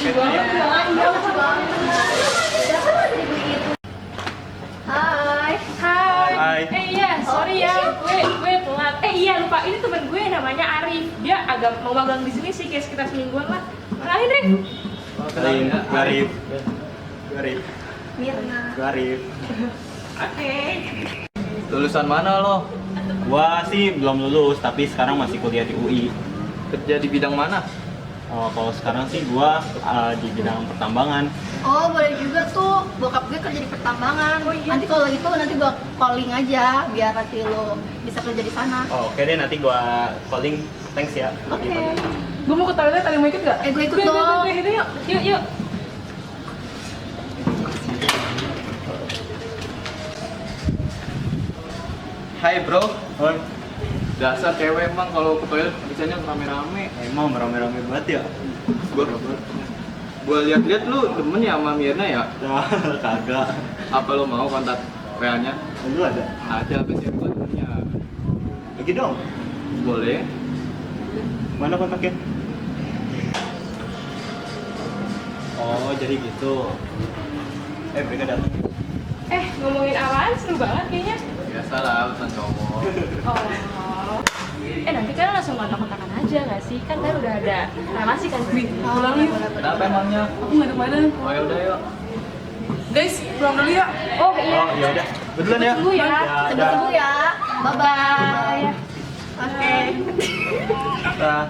lucu banget ya. Hai. Hai. Iya, sorry ya, gue telat. Iya lupa, ini temen gue namanya Arif. Dia agak mau magang di sini sih, kayak sekitar semingguan lah. Kenalin, Rik. Garif. Mirna. Garif. Oke. Lulusan mana lo? Gua sih belum lulus, tapi sekarang masih kuliah di UI. Kerja di bidang mana? Kalau sekarang sih gua di bidang pertambangan. Oh boleh juga tuh, bokap gue kerja di pertambangan. Nanti kalau gitu nanti gue calling aja biar nanti lo bisa kerja di sana. Oke deh, nanti gua calling. Thanks ya. Oke. Gue mau ke toilet, ada yang mau ikut gak? Gue ikut dong. Yuk. Hai bro. Hoi. Dasar cewek emang kalau ke toilet bisanya rame-rame. Emang rame-rame banget ya? Gua lihat-lihat lu demen ya sama Mirna ya? Nah, kagak. Apa lo mau kontak WA-nya? Lu ada? Ada PC gua temennya. Lagi dong. Boleh. Mana kontaknya? Oh, jadi gitu. Mereka datang. Ngomongin apaan? Seru banget kayaknya. Biasalah urusan cowok. Oh. Nanti kan langsung kontak-kontakan aja gak sih? Kan udah ada relasi kan. Pulang yuk. Kenapa emangnya? Aku gak ada badan. Oh ya udah yuk. Guys, pulang dulu ya. Oh iya. Oh, ya udah. Betulan ya. Tunggu ya. Sedih dulu ya. Bye bye. Oke. Nah.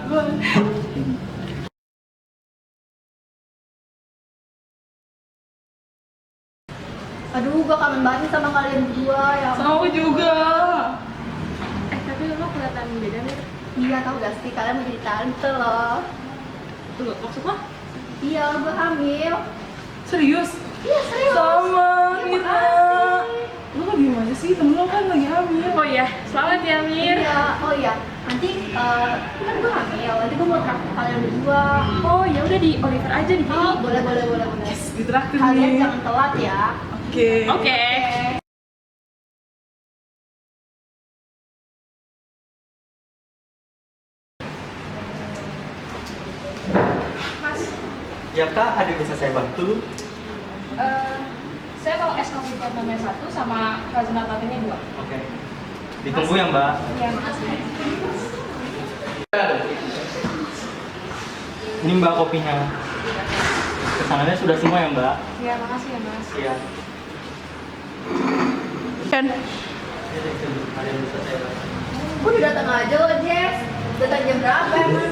Aduh, gue kangen banget sama kalian berdua ya. Sama aku juga. Tapi lo kelihatan beda nih. Iya tau gak sih kalian mau jadi tante loh. Tunggu, maksud lo? Iya, gue hamil. Serius? Iya serius. Sama, Iya, Mira. makasih. Lo kok diem aja sih? Temen lo kan lagi hamil. Oh iya, selamat ya Mir. Iya, oh iya. Nanti kan gue hamil. Nanti gue mau traktir kalian berdua. Oh ya udah di Oliver aja di sini. Oh boleh. Yes, ditraktir Kalian nih. jangan telat ya. Oke. Mas, Ya kak, ada yang bisa saya bantu? saya mau es kopi nomor 1 sama Razana Latinnya 2. Oke. Ditunggu ya mbak. Iya, makasih. Ini mbak kopinya. Pesanannya sudah semua ya mbak? Iya, makasih ya Mas. Iya. Kan? Ada yang bisa saya bantu? Udah datang aja lo Jess. Datang jam berapa emang?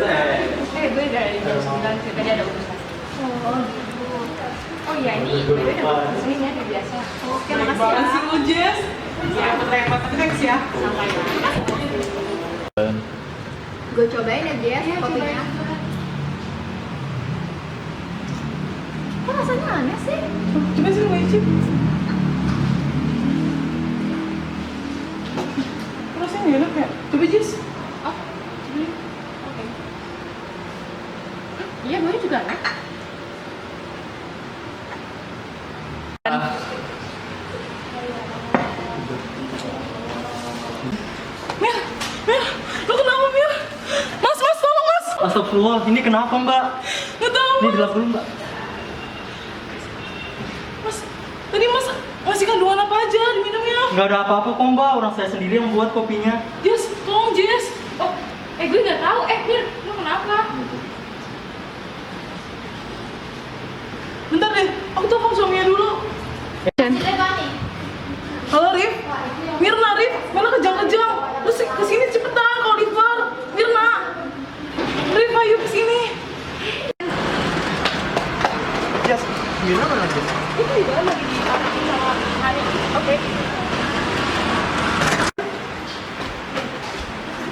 Gue dari jam 9 sih, tadi ada urusan. Oh gitu. Oh iya, ini gue udah kesini ya, kayak biasa. Oke, makasih ya. lo, Jess. Ya, repot-repot, tapi thanks ya. Sampai ya. Gue cobain ya Jess kopinya. Kok rasanya aneh sih? Coba sih lo icip. Rasanya gak enak ya? Coba Jess. Oh, coba. Oke. Iya, gue juga enak. Mir, lo kenapa Mir? Mas, tolong Mas. Astagfirullah, ini kenapa mbak? Gak tau Ini Mas. dilap dulu mbak. Mas, tadi Mas ngasih kandungan apa aja diminumnya? Nggak ada apa-apa kok mbak, orang saya sendiri yang buat kopinya. Jess, tolong Jess. Oh, gue nggak tahu. Mir, lo kenapa? Bentar deh, aku telepon suaminya dulu. Halo Rif, Mirna kejang-kejang. Terus kesini cepetan, kalau Oliver. Mirna, Rif ayo kesini. Yes, Mirna mana Jess? Itu di dalam lagi diarahin sama Hani. Oke.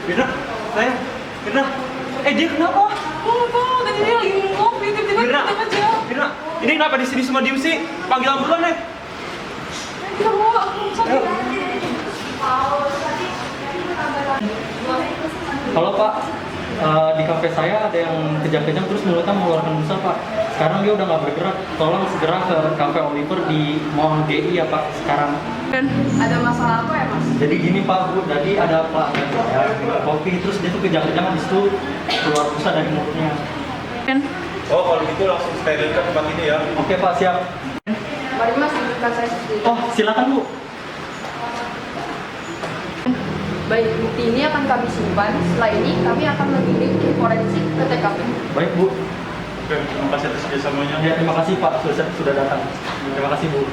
Mirna, sayang, Mirna. Dia kenapa? Oh nggak tahu, tadi dia lagi minum kopi, tiba-tiba Mirna, kita aja. Mirna, ini kenapa di sini semua diem sih? Panggil ambulan deh. Kita bawa aku sakit. Halo Pak, di kafe saya ada yang kejang-kejang terus mulutnya mengeluarkan busa Pak. Sekarang dia udah nggak bergerak. Tolong segera ke kafe Oliver di Mall GI ya Pak sekarang. Dan ada masalah apa ya Mas? Jadi gini Pak Bu, tadi ada pelanggan saya minum kopi terus dia tuh kejang-kejang habis itu keluar busa dari mulutnya. Dan Oh, kalau gitu langsung sterilkan tempat ini ya. Oke Pak, siap. Mari Mas, tunjukkan saya sendiri. Oh, silakan Bu. Baik, bukti ini akan kami simpan. Setelah ini kami akan mengirim tim forensik ke TKP. Baik Bu. Oke, terima kasih atas kerjasamanya. Ya, terima kasih Pak sudah datang. Terima kasih Bu.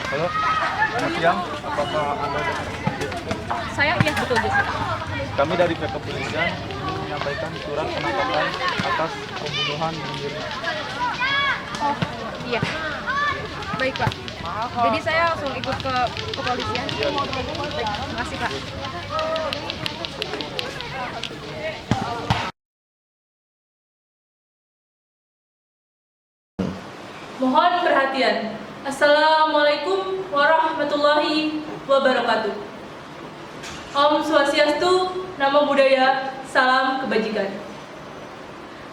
Halo, selamat siang. Apakah Anda Saya iya betul Jessica. Kami dari pihak kepolisian ingin menyampaikan surat penangkapan atas pembunuhan Munir. Oh, iya. Baik, Pak. Jadi saya langsung ikut ke kepolisian. Baik, terima kasih, Pak. Mohon perhatian. Assalamualaikum warahmatullahi wabarakatuh. Om Swastiastu, Namo Buddhaya, Salam Kebajikan.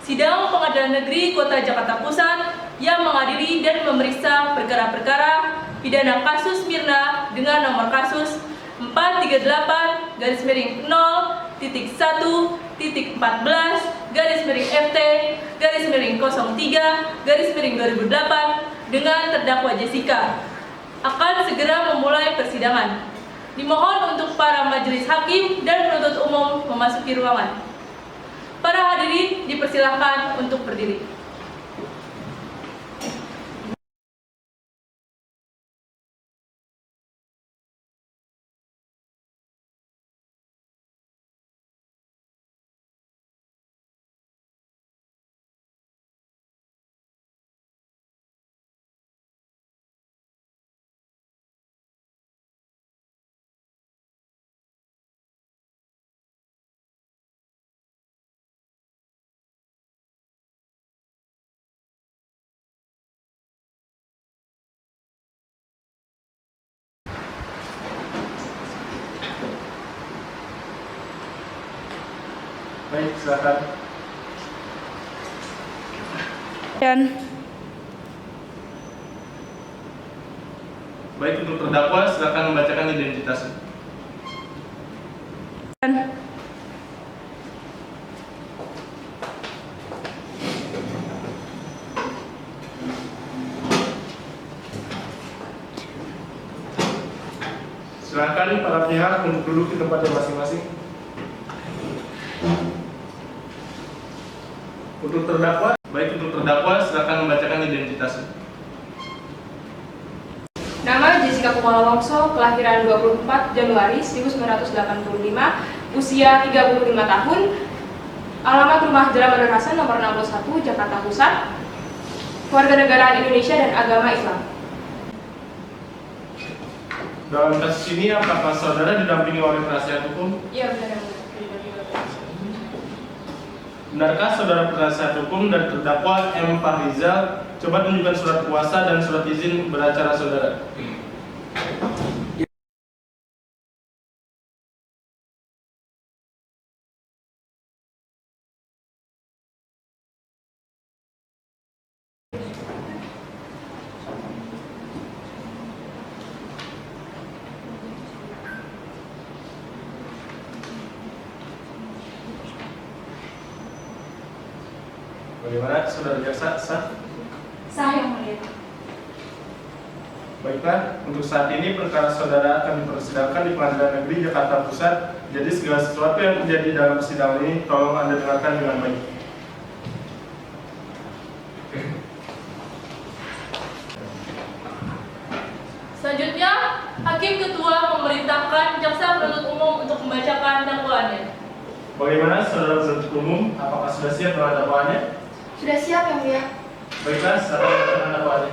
Sidang Pengadilan Negeri Kota Jakarta Pusat yang mengadili dan memeriksa perkara-perkara pidana kasus Mirna dengan nomor kasus 438-FT-03-03-2008 dengan terdakwa Jessica akan segera memulai persidangan. Dimohon untuk para majelis hakim dan penuntut umum memasuki ruangan. Para hadirin dipersilahkan untuk berdiri. Baik, silakan. Baik, untuk terdakwa silakan membacakan identitasnya. Silakan para pihak untuk duduk di tempatnya masing-masing. Untuk terdakwa, silakan membacakan identitasnya. Nama Jessica Kumala Wongso, kelahiran 24 Januari 1985, usia 35 tahun, alamat rumah Jalan Bandar Hasan nomor 61, Jakarta Pusat, kewarganegaraan Indonesia dan agama Islam. Dalam kasus ini, apakah saudara didampingi oleh penasihat hukum? Iya benar. Benarkah saudara penasihat hukum dan terdakwa M. Fahrizal coba tunjukkan surat kuasa dan surat izin beracara saudara? Bagaimana saudara jaksa sah? Sah yang mulia. Baiklah, untuk saat ini perkara saudara akan dipersidangan di Pengadilan Negeri Jakarta Pusat. Jadi segala sesuatu yang terjadi dalam persidangan ini tolong Anda dengarkan dengan baik. Selanjutnya, Hakim Ketua memerintahkan Jaksa Penuntut Umum untuk membacakan dakwaannya. Bagaimana saudara penuntut umum? Apakah sudah siap dengan dakwaannya? Sudah siap yang mulia. Baiklah, silakan membacakan dakwaannya.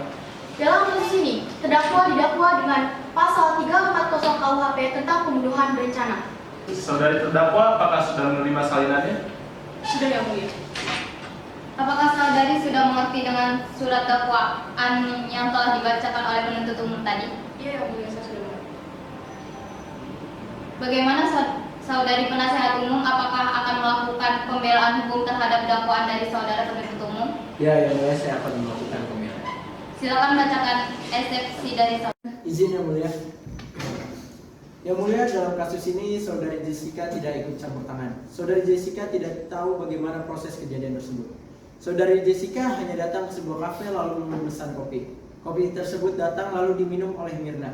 Dalam kasus ini, terdakwa didakwa dengan pasal 340 KUHP tentang pembunuhan berencana. Saudari terdakwa, apakah sudah menerima salinannya? Sudah yang mulia. Apakah saudari sudah mengerti dengan surat dakwaan yang telah dibacakan oleh penuntut umum tadi? Iya yang mulia, saya sudah mengerti. Bagaimana saudari penasihat umum, apakah akan melakukan pembelaan hukum terhadap dakwaan dari saudara penuntut umum? Ya, yang mulia, saya akan melakukan pembelaan. Silakan bacakan eksepsi dari saudara. Izin yang mulia. Yang mulia, dalam kasus ini saudari Jessica tidak ikut campur tangan. Saudari Jessica tidak tahu bagaimana proses kejadian tersebut. Saudari Jessica hanya datang ke sebuah kafe lalu memesan kopi. Kopi tersebut datang lalu diminum oleh Mirna.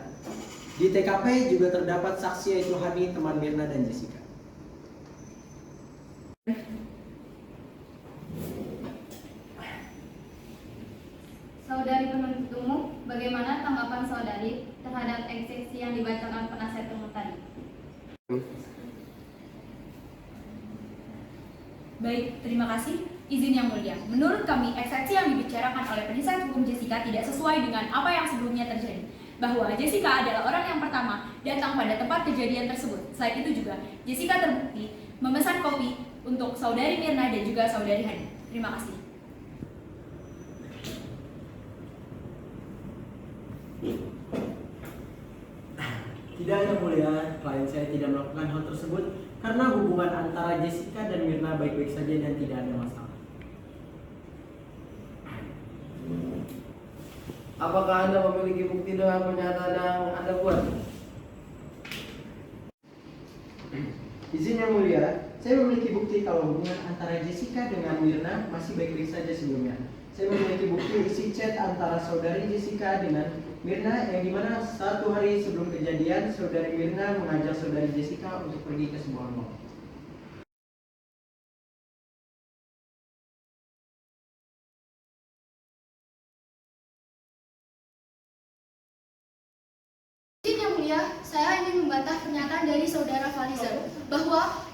Di TKP juga terdapat saksi yaitu Hani, teman Mirna dan Jessica. Saudari penuntut umum, bagaimana tanggapan saudari terhadap eksepsi yang dibacakan penasihat umum tadi? Baik, terima kasih. Izin yang mulia. Menurut kami, eksepsi yang dibicarakan oleh penasihat hukum Jessica tidak sesuai dengan apa yang sebelumnya terjadi. Bahwa Jessica adalah orang yang pertama datang pada tempat kejadian tersebut. Selain itu juga, Jessica terbukti memesan kopi untuk saudari Mirna dan juga saudari Hani. Terima kasih. Tidak, yang mulia, klien saya tidak melakukan hal tersebut karena hubungan antara Jessica dan Mirna baik-baik saja dan tidak ada masalah. Apakah Anda memiliki bukti dengan pernyataan yang Anda buat? Izin yang mulia, saya memiliki bukti kalau hubungan antara Jessica dengan Mirna masih baik-baik saja sebelumnya. Saya memiliki bukti isi chat antara saudari Jessica dengan Mirna yang dimana 1 hari sebelum kejadian saudari Mirna mengajak saudari Jessica untuk pergi ke sebuah mall. Izin yang mulia, saya ingin membantah pernyataan dari saudara Falizal bahwa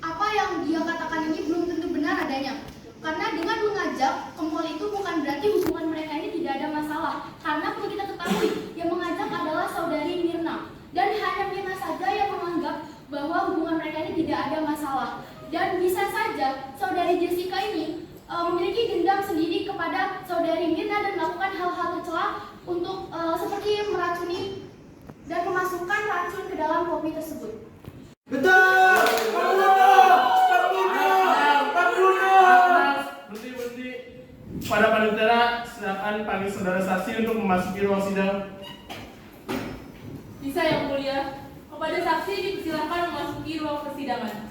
apa yang dia katakan ini belum tentu benar adanya. Karena dengan mengajak ke mall itu bukan berarti hubungan mereka ini tidak ada masalah. Karena perlu kita ketahui, yang mengajak adalah saudari Mirna. Dan hanya Mirna saja yang menganggap bahwa hubungan mereka ini tidak ada masalah. Dan bisa saja saudari Jessica ini memiliki dendam sendiri kepada saudari Mirna dan melakukan hal-hal tercela untuk seperti meracuni dan memasukkan racun ke dalam kopi tersebut. Betul! Berhenti. Pada panitia, silakan panggil saudara saksi untuk memasuki ruang sidang. Bisa yang mulia. Kepada saksi dipersilakan memasuki ruang persidangan.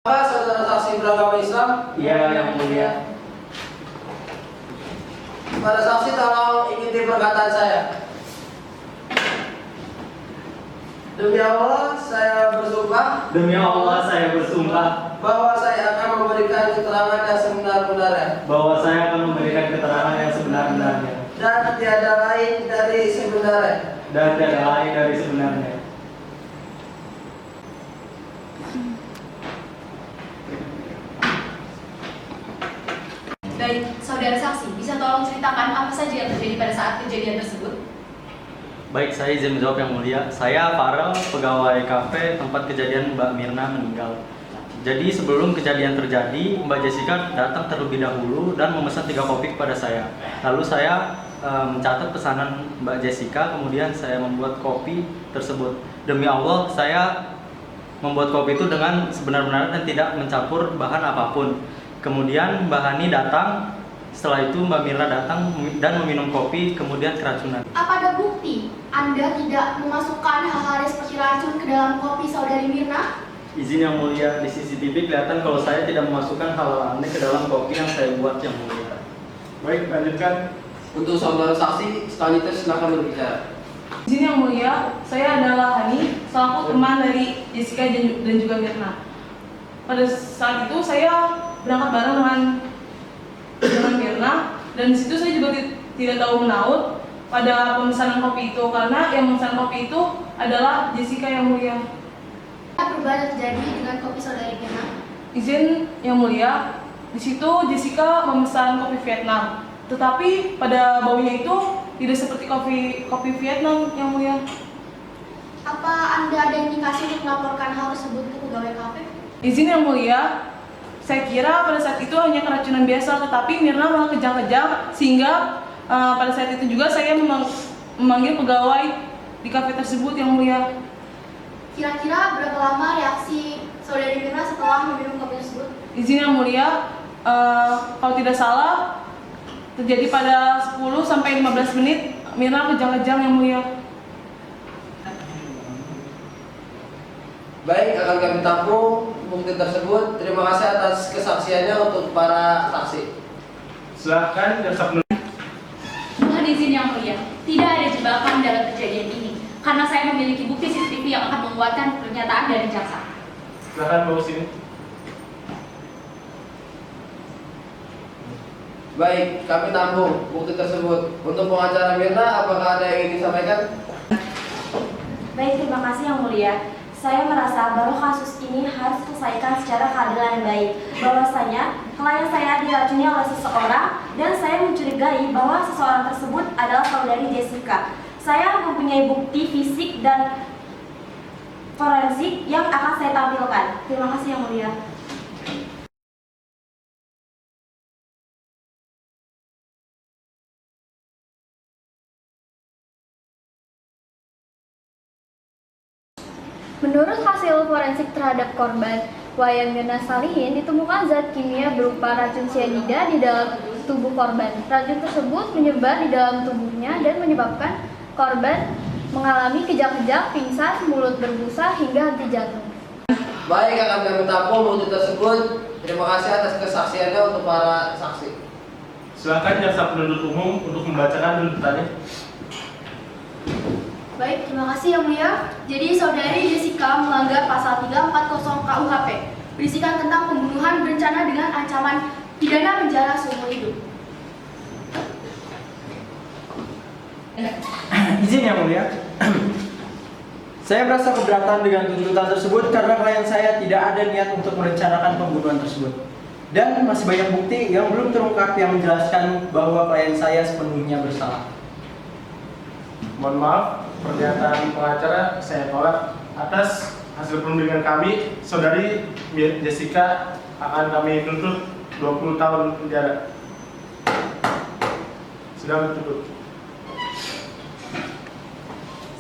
Apakah saudara saksi beragama Islam? Iya, yang mulia. Pada saksi tolong ikuti perkataan saya. Demi Allah, saya bersumpah Demi Allah, saya bersumpah bahwa saya akan memberikan keterangan yang sebenar-benarnya bahwa saya akan memberikan keterangan yang sebenar-benarnya dan tiada lain dari sebenarnya. dan tiada lain dari sebenarnya. Baik, saudara saksi, bisa tolong ceritakan apa saja yang terjadi pada saat kejadian tersebut? Baik, saya izin menjawab yang mulia. Saya Farel, pegawai kafe tempat kejadian Mbak Mirna meninggal. Jadi sebelum kejadian terjadi, Mbak Jessica datang terlebih dahulu dan memesan 3 kopi kepada saya. Lalu saya mencatat pesanan Mbak Jessica, kemudian saya membuat kopi tersebut. Demi Allah, saya membuat kopi itu dengan sebenar-benarnya dan tidak mencampur bahan apapun. Kemudian Mbak Hani datang, setelah itu Mbak Mirna datang dan meminum kopi, kemudian keracunan. Apa ada bukti Anda tidak memasukkan hal-hal seperti beracun ke dalam kopi saudari Mirna? Izin Yang Mulia, di CCTV kelihatan kalau saya tidak memasukkan hal aneh ke dalam kopi yang saya buat, Yang Mulia. Baik, lanjutkan. Untuk saudara saksi, selanjutnya silakan berbicara. Izin Yang Mulia, saya adalah Hani, selaku teman dari Jessica dan juga Mirna. Pada saat itu saya berangkat bareng dengan Mirna, dan di situ saya juga tidak tahu menaut pada pemesanan kopi itu, karena yang memesan kopi itu adalah Jessica, Yang Mulia. Apa perubahan yang terjadi dengan kopi saudari Mirna? Izin Yang Mulia, di situ Jessica memesan kopi Vietnam, tetapi pada baunya itu tidak seperti kopi Vietnam, Yang Mulia. Apa Anda ada indikasi untuk melaporkan hal tersebut ke pegawai kafe? Izin Yang Mulia, saya kira pada saat itu hanya keracunan biasa, tetapi Mirna malah kejang-kejang, sehingga pada saat itu juga saya memanggil pegawai di kafe tersebut, Yang Mulia. Kira-kira berapa lama reaksi saudari Mirna setelah meminum kopi tersebut? Izin Yang Mulia, kalau tidak salah terjadi pada 10-15 menit. Mirna kejang-kejang, Yang Mulia. Baik, akan kami tampung bukti tersebut. Terima kasih atas kesaksiannya untuk para saksi. Silakan jaksa penuntut. Mohon izin Yang Mulia, tidak ada jebakan dalam kejadian ini, karena saya memiliki bukti CCTV yang akan menguatkan pernyataan dari jaksa. Silakan bawa sini. Baik, kami tampung bukti tersebut. Untuk pengacara Mirna, apakah ada yang ingin disampaikan? Baik, terima kasih Yang Mulia. Saya merasa bahwa kasus ini harus diselesaikan secara keadilan yang baik. Bahwasanya klien saya diracuni oleh seseorang dan saya mencurigai bahwa seseorang tersebut adalah saudari Jessica. Saya mempunyai bukti fisik dan forensik yang akan saya tampilkan. Terima kasih Yang Mulia. Menurut hasil forensik terhadap korban Wayan Mirna Salihin, ditemukan zat kimia berupa racun cyanida di dalam tubuh korban. Racun tersebut menyebar di dalam tubuhnya dan menyebabkan korban mengalami kejang-kejang, pingsan, mulut berbusa, hingga henti jantung. Baik, akan kami tampung bukti tersebut. Terima kasih atas kesaksiannya untuk para saksi. Silakan jaksa penuntut umum untuk membacakan tuntutannya. Baik, terima kasih Yang Mulia. Jadi saudari Jessica melanggar pasal 340 KUHP, berisikan tentang pembunuhan berencana dengan ancaman pidana penjara seumur hidup. Izin Yang Mulia. Saya merasa keberatan dengan tuntutan tersebut karena klien saya tidak ada niat untuk merencanakan pembunuhan tersebut. Dan masih banyak bukti yang belum terungkap yang menjelaskan bahwa klien saya sepenuhnya bersalah. Mohon maaf, pernyataan pengacara saya tolak. Atas hasil perundingan kami, saudari Jessica akan kami tuntut 20 tahun penjara. Sidang ditutup.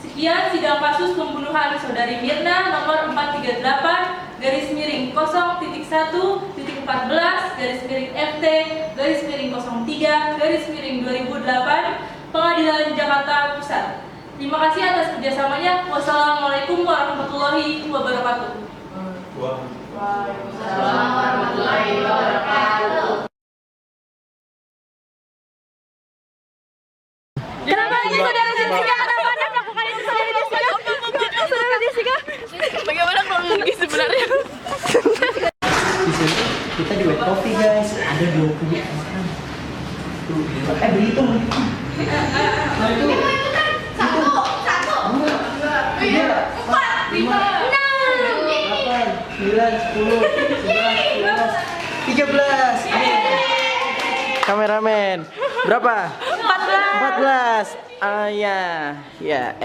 Sekian sidang kasus pembunuhan saudari Mirna nomor 438/0.1/FT/03/2008 Pengadilan Jakarta Pusat. Terima kasih atas kerjasamanya. Wassalamualaikum warahmatullahi wabarakatuh. Waalaikumsalam warahmatullahi wabarakatuh. Kenapa ini saudara Jessica? Kenapa Anda melakukan itu saudara Jessica? Saudara Jessica? Bagaimana kronologi sebenarnya? Di sini kita di wet coffee guys, ada 20 makan. Tuh, berhitung. Satu, 4, 5, 6, 8, 9, 10, 11, 12, 13. Kameramen, berapa? 14. Ah ya, siap.